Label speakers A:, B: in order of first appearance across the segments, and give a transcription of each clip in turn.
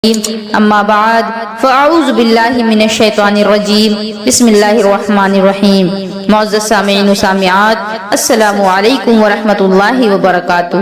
A: اما بعد فاعوذ باللہ من الشیطان الرجیم بسم اللہ الرحمن الرحیم۔ معزز سامعین و سامعات، السلام علیکم ورحمۃ اللہ وبرکاتہ۔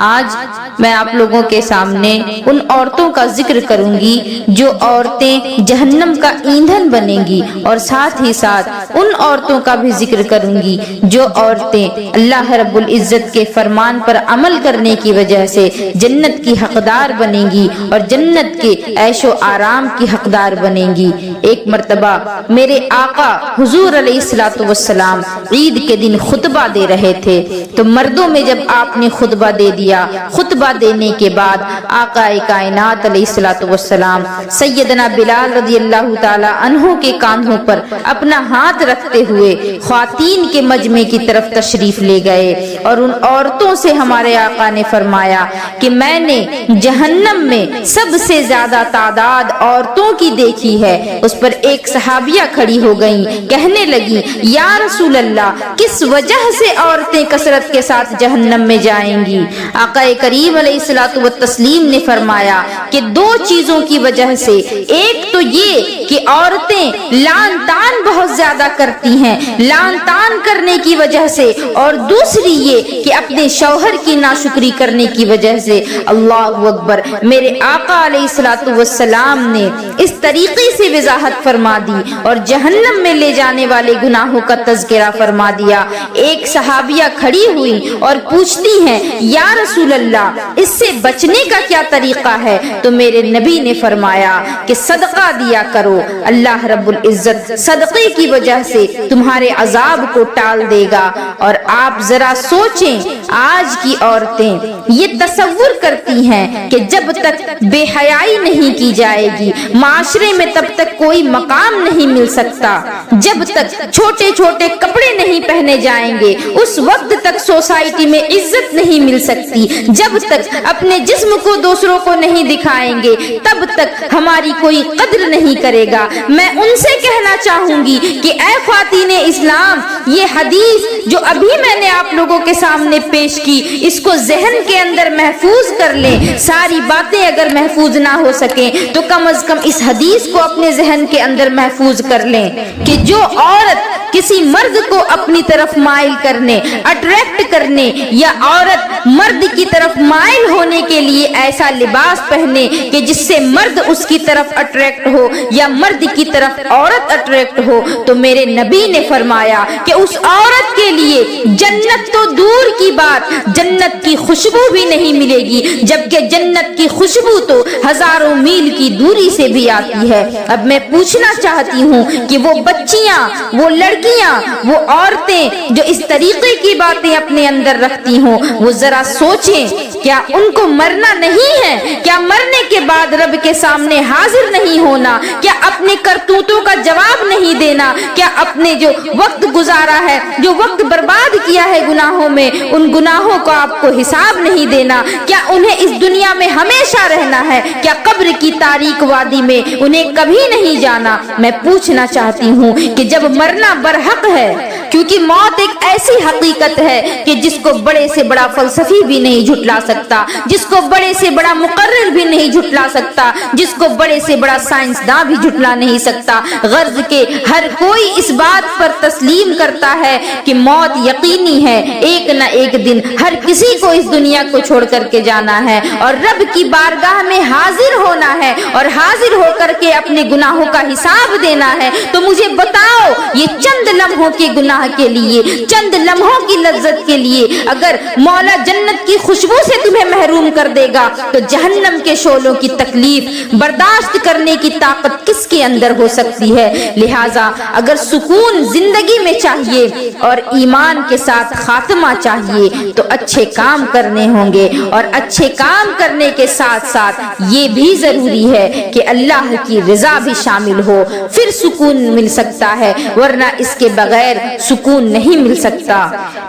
A: آج میں آپ لوگوں کے سامنے ان عورتوں کا ذکر کروں گی جو عورتیں جہنم کا ایندھن بنیں گی، اور ساتھ ہی ساتھ ان عورتوں کا بھی ذکر کروں گی جو عورتیں اللہ رب العزت کے فرمان پر عمل کرنے کی وجہ سے جنت کی حقدار بنیں گی اور جنت کے عیش و آرام کی حقدار بنیں گی۔ ایک مرتبہ میرے آقا حضور علیہ الصلوۃ والسلام عید کے دن خطبہ دے رہے تھے، تو مردوں میں جب آپ نے خطبہ دے دیا، خطبہ دینے کے بعد آقا کائنات علیہ الصلوۃ والسلام سیدنا بلال رضی اللہ تعالی عنہ کے کاندھوں پر اپنا ہاتھ رکھتے ہوئے خواتین کے مجمع کی طرف تشریف لے گئے، اور ان عورتوں سے ہمارے آقا نے فرمایا کہ میں نے جہنم میں سب سے زیادہ تعداد عورتوں کی دیکھی ہے۔ اس پر ایک صحابیہ کھڑی ہو گئیں، کہنے لگی یا رسول اللہ، کس وجہ سے عورتیں کثرت کے ساتھ جہنم میں جائیں گی؟ آقا کریم علیہ الصلوۃ والتسلیم نے فرمایا کہ دو چیزوں کی وجہ سے، ایک تو یہ کہ عورتیں لعن طعن بہت زیادہ کرتی ہیں، لعن طعن کرنے کی وجہ سے، اور دوسری یہ کہ اپنے شوہر کی ناشکری کرنے کی وجہ سے۔ اللہ اکبر! میرے آقا علیہ الصلوۃ والسلام نے اس طریقے سے وضاحت فرما دی اور جہنم میں لے جانے والے گناہوں کا تذکرہ فرما دیا۔ ایک صحابیہ کھڑی ہوئی اور پوچھتی ہیں یا رسول اللہ، اس سے بچنے کا کیا طریقہ ہے؟ تو میرے نبی نے فرمایا کہ صدقہ دیا کرو، اللہ رب العزت صدقے کی وجہ سے تمہارے عذاب کو ٹال دے گا۔ اور آپ ذرا سوچیں، آج کی عورتیں یہ تصور کرتی ہیں کہ جب تک بے حیائی نہیں کی جائے گی معاشرے میں تب تک کوئی مقام نہیں مل سکتا، جب تک چھوٹے چھوٹے کپڑے نہیں پہنے جائیں گے اس وقت تک سوسائٹی میں عزت نہیں مل سکتی، جب تک اپنے جسم کو دوسروں کو نہیں دکھائیں گے تب تک ہماری کوئی قدر نہیں کرے گا۔ میں ان سے کہنا چاہوں گی کہ اے خواتین اسلام، یہ حدیث جو ابھی میں نے آپ لوگوں کے سامنے پیش کی، اس کو ذہن کے اندر محفوظ کر لیں۔ ساری باتیں اگر محفوظ نہ ہو سکیں تو کم از کم اس حدیث کو اپنے ذہن کے اندر محفوظ کر لیں کہ جو عورت کسی مرد کو اپنی طرف مائل کرنے، اٹریکٹ کرنے، یا عورت مرد کی طرف مائل ہونے کے لیے ایسا لباس پہنے کہ جس سے مرد اس کی طرف اٹریکٹ ہو یا مرد کی طرف عورت اٹریکٹ ہو، تو میرے نبی نے فرمایا کہ اس عورت کے لیے جنت تو دور کی بات، جنت کی خوشبو بھی نہیں ملے گی، جبکہ جنت کی خوشبو تو ہزاروں میل کی دوری سے بھی آتی ہے۔ اب میں پوچھنا چاہتی ہوں کہ وہ بچیاں، وہ لڑکیاں، وہ عورتیں جو اس طریقے کی باتیں اپنے اندر رکھتی ہوں، وہ ذرا سوچیں، کیا ان کو مرنا نہیں ہے؟ کیا مرنے کے بعد رب کے سامنے حاضر نہیں ہونا؟ کیا اپنے کرتوتوں کا جواب نہیں دینا؟ کیا اپنے جو وقت گزارا ہے، جو وقت برباد کیا ہے گناہوں میں، ان گناہوں کو آپ کو حساب نہیں دینا؟ کیا انہیں اس دنیا میں ہمیشہ رہنا ہے؟ کیا قبر کی تاریک وادی میں انہیں کبھی نہیں جانا؟ میں پوچھنا چاہتی ہوں کہ جب مرنا برحق ہے، کیونکہ موت ایک ایسی حقیقت ہے کہ جس کو بڑے سے بڑا فلسفی بھی نہیں جھٹلا سکتا، جس کو بڑے سے بڑا مقرر بھی نہیں جھٹلا سکتا، جس کو بڑے سے بڑا سائنسداں بھی جھٹلا نہیں سکتا۔ غرض کہ ہر کوئی اس بات پر تسلیم کرتا ہے کہ موت یقینی ہے، ایک نہ ایک دن ہر کسی کو اس دنیا کو چھوڑ کر کے جانا ہے اور رب کی بارگاہ میں حاضر ہونا ہے، اور حاضر ہو کر کے اپنے گناہوں کا حساب دینا ہے۔ تو مجھے بتاؤ، یہ چند لمحوں کے گناہ کے لیے، چند لمحوں کی لذت کے لیے اگر مولا جنت کی خوشبو سے تمہیں محروم کر دے گا تو جہنم کے شعلوں کی تکلیف برداشت کرنے کی طاقت کس کے اندر ہو سکتی ہے؟ لہٰذا اگر سکون زندگی میں چاہیے اور ایمان کے ساتھ خاتمہ چاہیے تو اچھے کام کرنے ہوں گے، اور اچھے کام کرنے کے ساتھ ساتھ یہ بھی ضروری ہے کہ اللہ کی رضا بھی شامل ہو، پھر سکون مل سکتا ہے، ورنہ اس جس کے بغیر سکون نہیں مل سکتا۔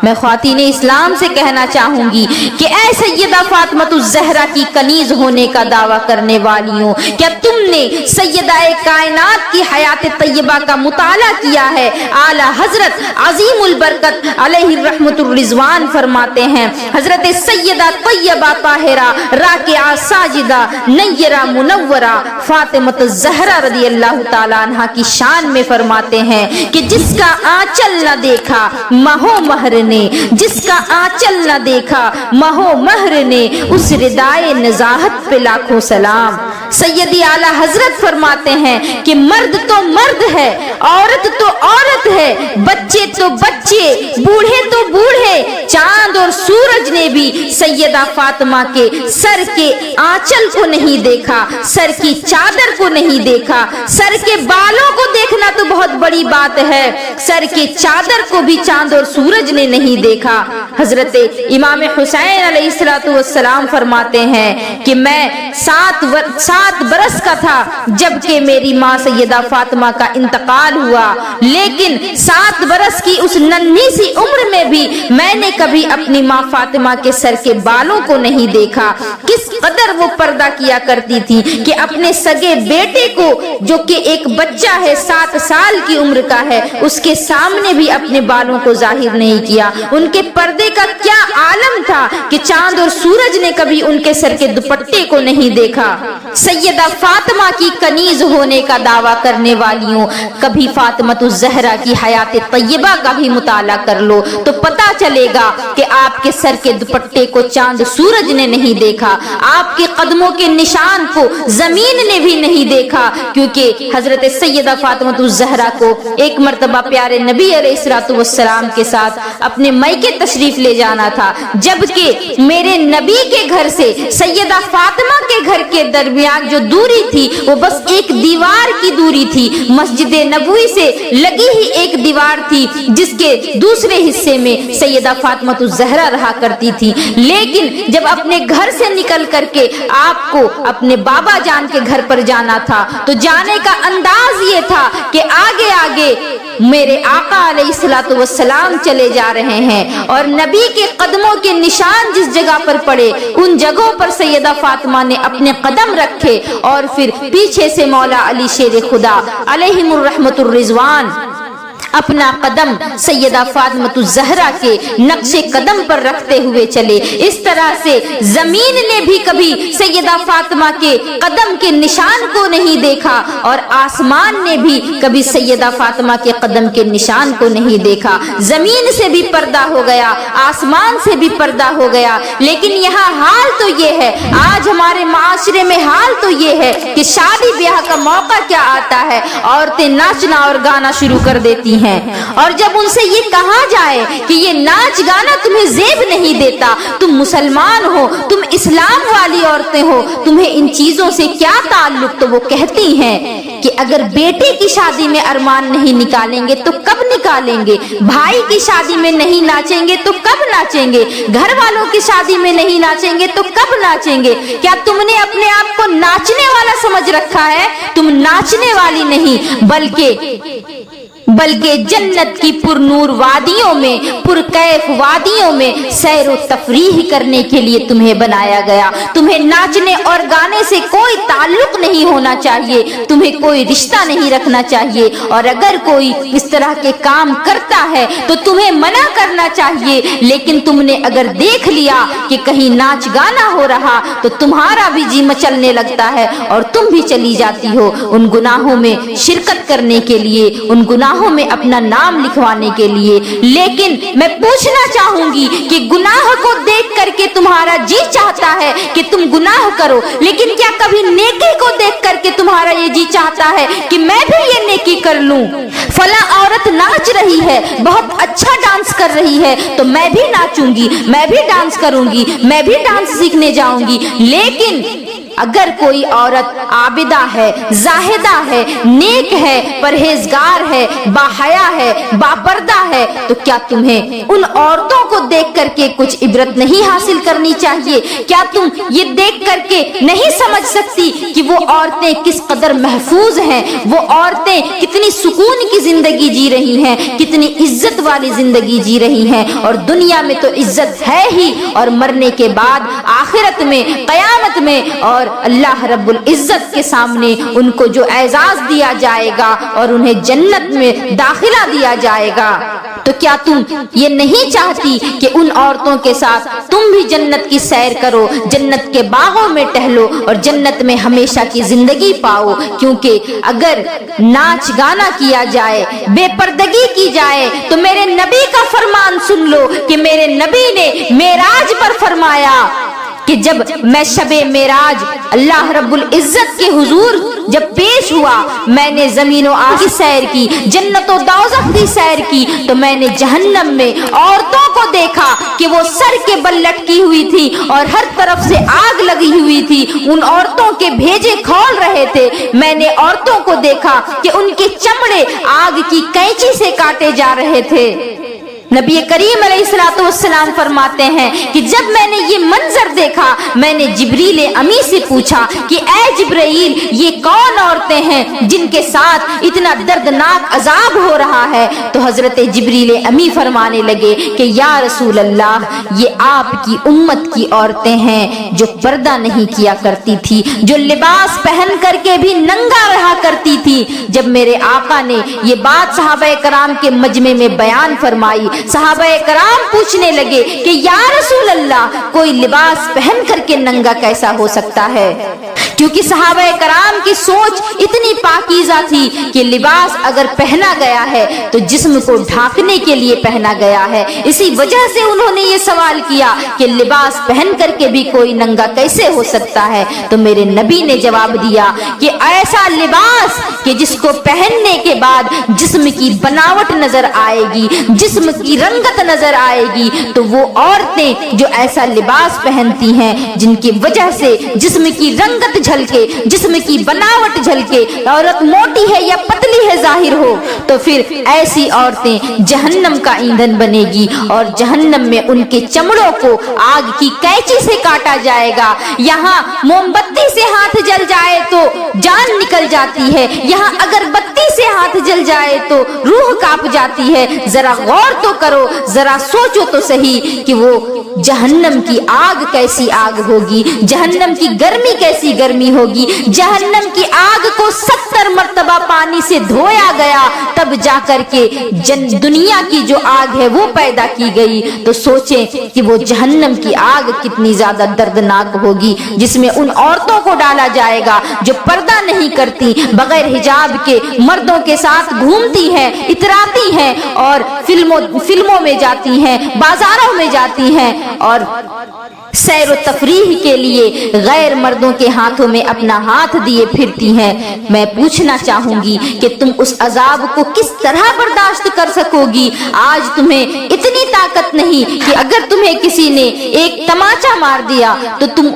A: میں خواتین اسلام سے کہنا چاہوں گی کہ اے سیدہ فاطمہ الزہرا کی کنیز ہونے کا دعویٰ کرنے والیوں، کیا تم نے سیدہ کائنات کی حیات طیبہ کا مطالعہ کیا ہے؟ اعلیٰ حضرت عظیم البرکت علیہ الرحمت الرضوان فرماتے ہیں، حضرت سیدہ طیبہ طاہرہ راکعہ ساجدہ نیرہ منورہ فاطمہ الزہرا رضی اللہ تعالیٰ عنہ کی شان میں فرماتے ہیں کہ جس کا آنچل نہ دیکھا مہو مہر نے، جس کا آنچل نہ دیکھا مہو مہر نے، اس ردائے نزاہت پہ لاکھوں سلام۔ سیدی اعلیٰ حضرت فرماتے ہیں کہ مرد تو مرد ہے، عورت تو عورت ہے، بچے تو بچے، بوڑھے تو بوڑھے، چاند اور سورج نے بھی سیدہ فاطمہ کے سر کے آنچل کو نہیں دیکھا، سر کی چادر کو نہیں دیکھا۔ سر کے بالوں کو دیکھنا تو بہت بڑی بات ہے، سر کے چادر کو بھی چاند اور سورج نے نہیں دیکھا۔ حضرت امام حسین علیہ السلام فرماتے ہیں کہ میں 7 برس کا تھا جبکہ میری ماں سیدہ فاطمہ کا انتقال ہوا، لیکن 7 برس کی اس ننھی سی عمر میں بھی میں نے کبھی اپنی ماں فاطمہ کے سر کے بالوں کو نہیں دیکھا۔ کس قدر وہ پردہ کیا کرتی تھی کہ اپنے سگے بیٹے کو جو کہ ایک بچہ ہے 7 سال کی عمر کا ہے، اس کے سامنے بھی اپنے بالوں کو ظاہر نہیں کیا۔ ان کے پردے کا کیا عالم تھا کہ چاند اور سورج نے کبھی ان کے سر کے دوپٹے کو نہیں دیکھا۔ سیدہ فاطمہ کی کنیز ہونے کا دعویٰ کرنے والیوں، کبھی فاطمہ الزہرا کی حیات طیبہ کا بھی مطالعہ کر لو تو پتا چلے گا کہ آپ کے سر کے دوپٹے کو چاند سورج نے نہیں دیکھا، آپ کے قدموں کے نشان کو زمین نے بھی نہیں دیکھا، کیونکہ حضرت سیدہ فاطمہ الزہرا کو ایک مرتبہ پیارے نبی علیہ السلام کے ساتھ اپنے میکے تشریف لے جانا تھا، جبکہ میرے نبی کے گھر سے سیدہ فاطمہ کے گھر کے درمیان جو دوری تھی وہ بس ایک دیوار کی دوری تھی، مسجد نبوی سے لگی ہی ایک دیوار تھی جس کے دوسرے حصے میں سیدہ فاطمہ الزہرا رہا کرتی تھی۔ لیکن جب اپنے گھر سے نکل کر کے آپ کو اپنے بابا جان کے گھر پر جانا تھا تو جانے کا انداز یہ تھا کہ آگے آگے میرے آقا علیہ السلام چلے جا رہے ہیں اور نبی کے قدموں کے نشان جس جگہ پر پڑے ان جگہوں پر سیدہ فاطمہ نے اپنے قدم رکھے اور پھر پیچھے سے مولا علی شیر خدا علیہم الرحمت الرضوان اپنا قدم سیدہ فاطمہ الزہرا کے نقش قدم پر رکھتے ہوئے چلے۔ اس طرح سے زمین نے بھی کبھی سیدہ فاطمہ کے قدم کے نشان کو نہیں دیکھا اور آسمان نے بھی کبھی سیدہ فاطمہ کے قدم کے نشان کو نہیں دیکھا۔ زمین سے بھی پردہ ہو گیا، آسمان سے بھی پردہ ہو گیا، لیکن یہاں حال تو یہ ہے، آج ہمارے معاشرے میں حال تو یہ ہے کہ شادی بیاہ کا موقع کیا آتا ہے عورتیں ناچنا اور گانا شروع کر دیتی ہیں، اور جب ان سے یہ کہا جائے کہ یہ ناچ گانا تمہیں زیب نہیں دیتا، تم مسلمان ہو، تم اسلام والی عورتیں ہو، تمہیں ان چیزوں سے کیا تعلق، تو وہ کہتی ہیں کہ اگر بیٹے کی شادی میں ارمان نہیں نکالیں گے تو کب نکالیں گے، بھائی کی شادی میں نہیں ناچیں گے تو کب ناچیں گے، گھر والوں کی شادی میں نہیں ناچیں گے تو کب ناچیں گے؟ کیا تم نے اپنے آپ کو ناچنے والا سمجھ رکھا ہے؟ تم ناچنے والی نہیں بلکہ جنت کی پر نور وادیوں میں، پر کیف وادیوں میں سیر و تفریح کرنے کے لیے تمہیں بنایا گیا۔ تمہیں ناچنے اور گانے سے کوئی تعلق نہیں ہونا چاہیے، تمہیں کوئی رشتہ نہیں رکھنا چاہیے، اور اگر کوئی اس طرح کے کام کرتا ہے تو تمہیں منع کرنا چاہیے۔ لیکن تم نے اگر دیکھ لیا کہ کہیں ناچ گانا ہو رہا تو تمہارا بھی جی مچلنے لگتا ہے اور تم بھی چلی جاتی ہو ان گناہوں میں شرکت کرنے کے لیے، ان گناہوں میں اپنا نام لکھوانے کے لیے۔ لیکن میں پوچھنا چاہوں گی کہ گناہ کو دیکھ کر کے تمہارا جی چاہتا ہے کہ تم گناہ کرو، لیکن کیا کبھی نیکی کو دیکھ کر کے تمہارا یہ جی چاہتا ہے کہ میں بھی یہ نیکی کر لوں؟ فلاں عورت ناچ رہی ہے، بہت اچھا ڈانس کر رہی ہے، تو میں بھی ناچوں گی، میں بھی ڈانس کروں گی، میں بھی ڈانس سیکھنے جاؤں گی۔ لیکن اگر کوئی عورت عابدہ ہے، زاہدہ ہے، نیک ہے، پرہیزگار ہے، باحیا ہے، باپردہ ہے، تو کیا تمہیں ان عورتوں کو देख करके कुछ इबरत नहीं हासिल करनी चाहिए? क्या तुम ये देख करके नहीं समझ सकती कि वो औरतें किस कदर महफूज हैं, वो औरतें कितनी सुकून की जिंदगी जी रही हैं, कितनी इज्जत वाली जिंदगी जी रही हैं? और दुनिया में तो इज्जत है ही, और मरने के बाद आखिरत में, कयामत में और अल्लाह रब्बुल इज्जत के सामने उनको जो एजाज दिया जाएगा और उन्हें जन्नत में दाखिला दिया जाएगा। तो क्या तुम ये नहीं चाहती कि उन औरतों के साथ तुम भी जन्नत की सैर करो, जन्नत के बागों में टहलो और जन्नत में हमेशा की जिंदगी पाओ? क्योंकि अगर नाच गाना किया जाए, बेपर्दगी की जाए, तो मेरे नबी का फरमान सुन लो कि मेरे नबी ने मेराज पर फरमाया कि जब मैं शबे मेराज अल्लाह रब्बुल इज्जत के हुजूर जब पेश हुआ, मैंने ज़मीनो आसमान की सैर की, जन्नतो दौज़ख की सैर की, तो मैंने जहन्नम में औरतों को देखा कि वो सर के बल लटकी हुई थी और हर तरफ से आग लगी हुई थी। उन औरतों के भेजे खौल रहे थे। मैंने औरतों को देखा कि उनके चमड़े आग की कैंची से काटे जा रहे थे। नबी करीम अलैहिस्सलातु वस्सलाम फरमाते हैं कि जब मैंने ये मंजर देखा, मैंने जिब्रील अमी से पूछा कि ऐ जिब्रील, ये कौन औरतें हैं जिनके साथ इतना दर्दनाक अजाब हो रहा है? तो हजरत जिब्रील अमी फरमाने लगे कि या रसूल अल्लाह, ये आपकी उम्मत की औरतें हैं जो पर्दा नहीं किया करती थी, जो लिबास पहन करके भी नंगा रहा करती थी। जब मेरे आका ने ये बात सहाबा कराम के मजमे में बयान फरमाई, सहाबाए कराम पूछने लगे कि या रसूल अल्लाह, कोई लिबास पहन करके नंगा कैसा हो सकता है? क्योंकि सहाबाए कराम की सोच इतनी पाकीज़ा थी कि लिबास अगर पहना गया है तो जिस्म को ढांकने के लिए पहना गया है। इसी वजह से उन्होंने ये सवाल किया कि लिबास पहन करके भी कोई नंगा कैसे हो सकता है? तो मेरे नबी ने जवाब दिया कि ऐसा लिबास कि जिसको पहनने के बाद जिस्म की बनावट नजर आएगी, जिस्म की रंगत नजर आएगी, तो वो औरतें जो ऐसा लिबास पहनती हैं जिनकी वजह से जिस्म की रंगत झलके, जिस्म की बनावट झलके, औरत मोटी है या पतली है जाहिर हो, तो फिर ऐसी औरतें जहन्नम का ईंधन बनेगी और जहन्नम में उनके चमड़ों को आग की कैंची से काटा जाएगा। यहाँ मोमबत्ती से हाथ जल जाए तो जान निकल जाती है, यहाँ अगरबत्ती से हाथ जल जाए तो रूह कांप जाती है। जरा गौर तो करो, जरा सोचो तो सही कि वो जहन्नम की आग कैसी आग होगी, जहन्नम की गर्मी कैसी गर्मी होगी। जहन्नम की आग को 70 मर्तबा पानी से धोया गया, तब जाकर के दुनिया की जो आग है वो पैदा की गई। तो सोचें कि वो जहन्नम की आग कितनी ज्यादा दर्दनाक होगी, जिसमें उन औरतों को डाला जाएगा जो पर्दा नहीं करती, बगैर हिजाब के मर्दों के साथ घूमती हैं, इतराती हैं और फिल्मों में जाती हैं, बाजारों में जाती हैं और सैर व तफरीह के लिए गैर मर्दों के हाथों में अपना हाथ दिए फिरती हैं। मैं पूछना चाहूंगी कि तुम उस अजाब को किस तरह बर्दाश्त कर सकोगी? आज तुम्हें इतनी ताकत नहीं कि अगर तुम्हें किसी ने एक तमाचा मार दिया तो तुम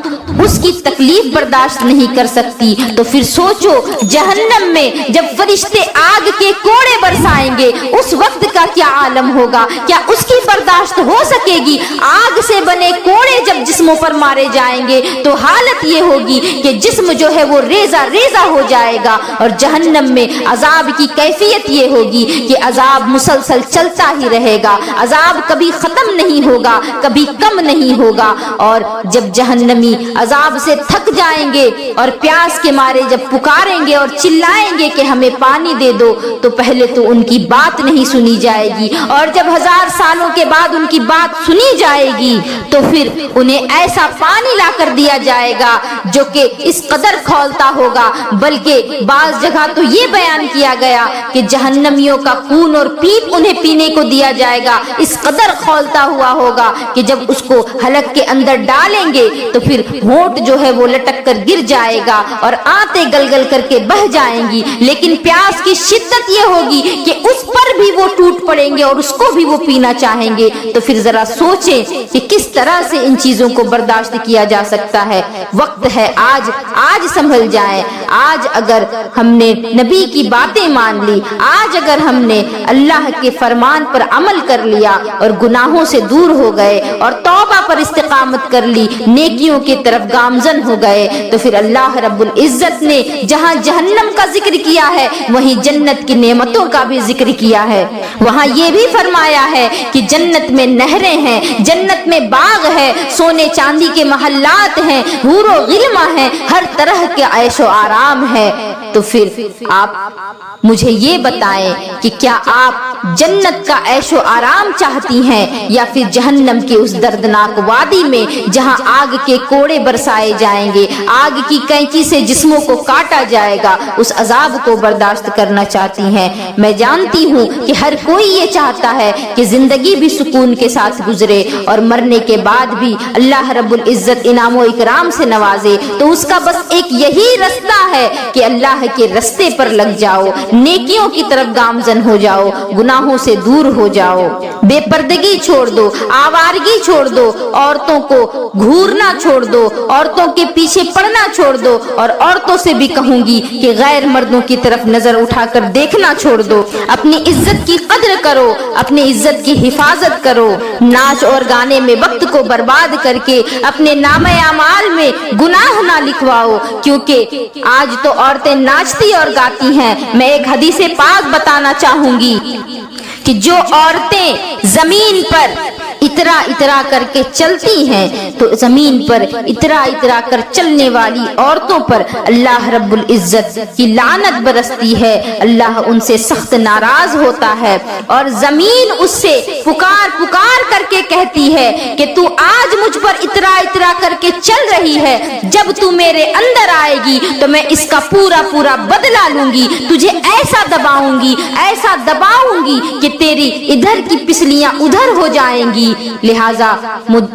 A: उसकी तकलीफ बर्दाश्त नहीं कर सकती। तो फिर सोचो जहन्नम में जब फरिश्ते आग के कोड़े बरसाएंगे उस वक्त का क्या आलम होगा? क्या उसकी बर्दाश्त हो सकेगी? आग से बने कोड़े जब जिस्मों पर मारे जाएंगे तो हालत ये होगी कि जिस्म जो है वो रेजा रेजा हो जाएगा। और जहन्नम में अजाब की कैफियत ये होगी कि अजाब मुसलसल चलता ही रहेगा, अजाब कभी खत्म नहीं होगा, कभी कम नहीं होगा। और जब जहन्नमी अजाब से थक जाएंगे और प्यास के मारे जब पुकारेंगे और चिल्लाएंगे कि हमें पानी दे दो, तो पहले तो उनकी बात नहीं सुनी जाएगी, और जब 1000 सालों के बाद उनकी बात सुनी जाएगी तो फिर उन्हें ऐसा पानी ला कर दिया जाएगा जो कि इस कदर खौलता होगा। बल्कि बाज जगह तो ये बयान किया गया कि जहन्नमियों का खून और पीप उन्हें पीने को दिया जाएगा, इस कदर खौलता हुआ होगा कि जब उसको हलक के अंदर डालेंगे तो फिर होंठ जो है वो लटक कर गिर जाएगा और आंतें गलगल करके बह जाएंगी। लेकिन प्यास की शिद्दत ये होगी कि उस पर भी वो टूट पड़ेंगे और उसको भी वो पीना चाहेंगे। तो फिर जरा सोचें कि किस तरह से इन चीजों को बर्दाश्त किया जा सकता है। वक्त है आज संभल जाए। आज अगर हमने नबी की बातें मान ली, आज अगर हमने अल्लाह के फरमान पर अमल कर लिया और गुनाहों से दूर हो गए और तौबा पर इस्तिकामत कर ली, नेकियों की तरफ गामजन हो गए, तो फिर अल्लाह रब्बुल इज्जत ने जहां जहन्नम का जिक्र किया है वहीं जन्नत की नेमतों का भी जिक्र किया है। वहां ये भी फरमाया है कि जन्नत में नहरें हैं, जन्नत में बाग है, सोने चांदी के महल्लात हैं, हूरो गिल्मा है, हर तरह के ऐशो आराम है। तो फिर आप मुझे ये बताएं कि क्या आप जन्नत का ऐशो आराम चाहती हैं या फिर जहन्नम के उस दर्दनाक वादी में जहां आग के कोड़े बरसाए जाएंगे, आग की कैंची से जिस्मों को काटा जाएगा, उस अजाब को बर्दाश्त करना चाहती हैं। मैं जानती हूँ कि हर कोई ये चाहता है कि जिंदगी भी सुकून के साथ गुजरे और मरने के बाद भी अल्लाह रब्बुल इज्जत इनामो इकराम से नवाजे। तो उसका बस एक यही रास्ता है कि अल्लाह के रास्ते पर लग जाओ, नेकियों की तरफ गामजन हो जाओ, गुनाहों से दूर हो जाओ, बेपर्दगी छोड़ दो, आवारगी छोड़ दो, औरतों को घूरना छोड़ दो, औरतों के पीछे पड़ना छोड़ दो, और औरतों से भी कहूंगी कि गैर मर्दों की तरफ नजर उठाकर देखना छोड़ दो। अपनी इज्जत की कद्र करो, अपनी इज्जत की हिफाजत करो। नाच और गाने में वक्त को बर्बाद करके अपने नामे अमाल में गुनाह ना लिखवाओ, क्योंकि आज तो औरतें नाचती और गाती हैं। मैं एक हदीसे पाक बताना चाहूंगी कि जो औरतें जमीन पर इतरा इतरा करके चलती हैं, तो जमीन पर इतरा इतरा कर चलने वाली औरतों पर अल्लाह रब्बुल इज्जत की लानत बरसती है, अल्लाह उनसे सख्त नाराज होता है और जमीन उससे पुकार पुकार करके कहती है कि तू आज मुझ पर इतरा इतरा करके चल रही है, जब तू मेरे अंदर आएगी तो मैं इसका पूरा पूरा बदला लूंगी, तुझे ऐसा दबाऊंगी कि तेरी इधर की पिसलियां उधर हो जाएंगी। लिहाजा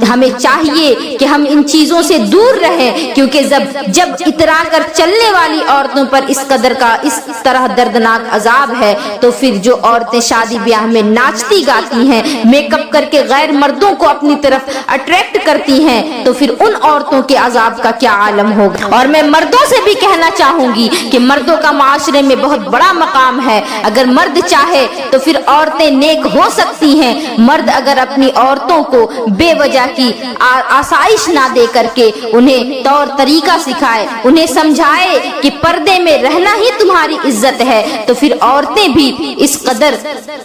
A: हमें चाहिए कि हम इन चीजों से दूर रहें, क्योंकि जब इतरा कर चलने वाली औरतों पर इस कदर का इस तरह दर्दनाक अजाब है, तो फिर जो औरतें शादी ब्याह में नाचती गाती हैं, मेकअप करके गैर मर्दों को अपनी तरफ अट्रैक्ट करती हैं, तो फिर उन औरतों के अजाब का क्या आलम होगा। और मैं मर्दों से भी कहना चाहूंगी कि मर्दों का माशरे में बहुत बड़ा मकाम है। अगर मर्द चाहे तो फिर औरतें नेक हो सकती हैं। मर्द अगर अपनी औरतों को बेवजह की आसाइश ना दे करके उन्हें तौर तरीका सिखाए, उन्हें समझाए कि पर्दे में रहना ही तुम्हारी इज्जत है, तो फिर औरतें भी इस कदर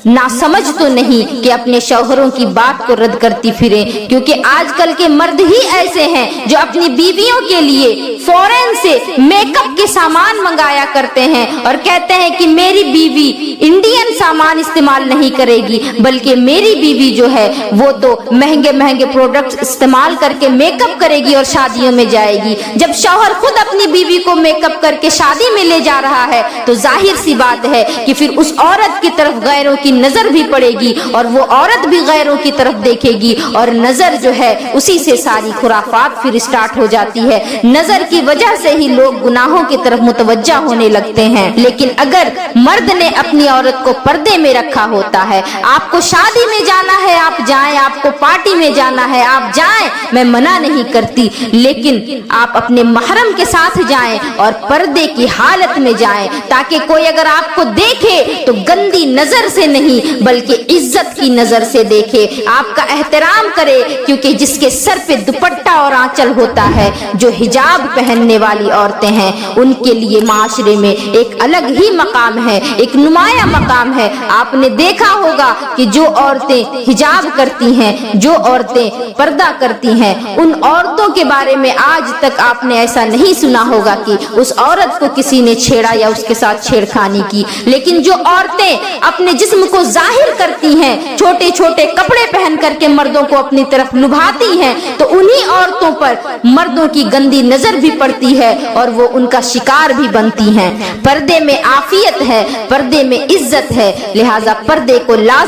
A: नासमझ तो नहीं कि अपने शौहरों की बात को रद्द करती फिरें। क्योंकि आजकल के मर्द ही ऐसे हैं जो अपनी बीवियों के लिए फॉरेन से मेकअप के सामान मंगाया करते हैं और कहते हैं कि मेरी बीवी इंडियन सामान इस्तेमाल नहीं करेगी, बल्कि मेरी बीवी जो है वो तो महंगे महंगे प्रोडक्ट्स इस्तेमाल करके मेकअप करेगी और शादियों में जाएगी। जब शौहर खुद अपनी बीवी को मेकअप करके शादी में ले जा रहा है, तो जाहिर सी बात है कि फिर उस औरत की तरफ गैरों की नजर भी पड़ेगी और वो औरत भी गैरों की तरफ देखेगी, और नजर जो है उसी से सारी खुराफात फिर स्टार्ट हो जाती है। नजर की वजह से ही लोग गुनाहों की तरफ मुतवज्जा होने लगते हैं। लेकिन अगर मर्द ने अपनी औरत को पर्दे में रखा होता है, आपको शादी में जाना है आप जाएं, आपको पार्टी में जाना है आप जाएं, मैं मना नहीं करती, लेकिन आप अपने महरम के साथ जाएं और पर्दे की हालत में जाएं, ताकि कोई अगर आपको देखे तो गंदी नजर से नहीं बल्कि इज्जत की नजर से देखे, आपका एहतराम करे। क्योंकि जिसके सर पे दुपट्टा और आंचल होता है, जो हिजाब पहनने वाली औरतें हैं, उनके लिए माशरे में एक अलग ही मकाम है, एक नुमाया मकाम है। आपने देखा होगा कि जो औरतें हिजाब करती हैं, जो औरतें पर्दा करती हैं, उन औरतों के बारे में आज तक आपने ऐसा नहीं सुना होगा कि उस औरत को किसी ने छेड़ा या उसके साथ छेड़खानी की। लेकिन जो औरतें अपने जिस्म को जाहिर करती हैं, छोटे छोटे कपड़े पहन करके मर्दों को अपनी तरफ लुभाती हैं, तो उन्हीं औरतों पर मर्दों की गंदी नजर भी पड़ती है और वो उनका शिकार भी बनती हैं। पर्दे में आफियत है, पर्दे में इज्जत है, लिहाजा पर्दे को लाज़िम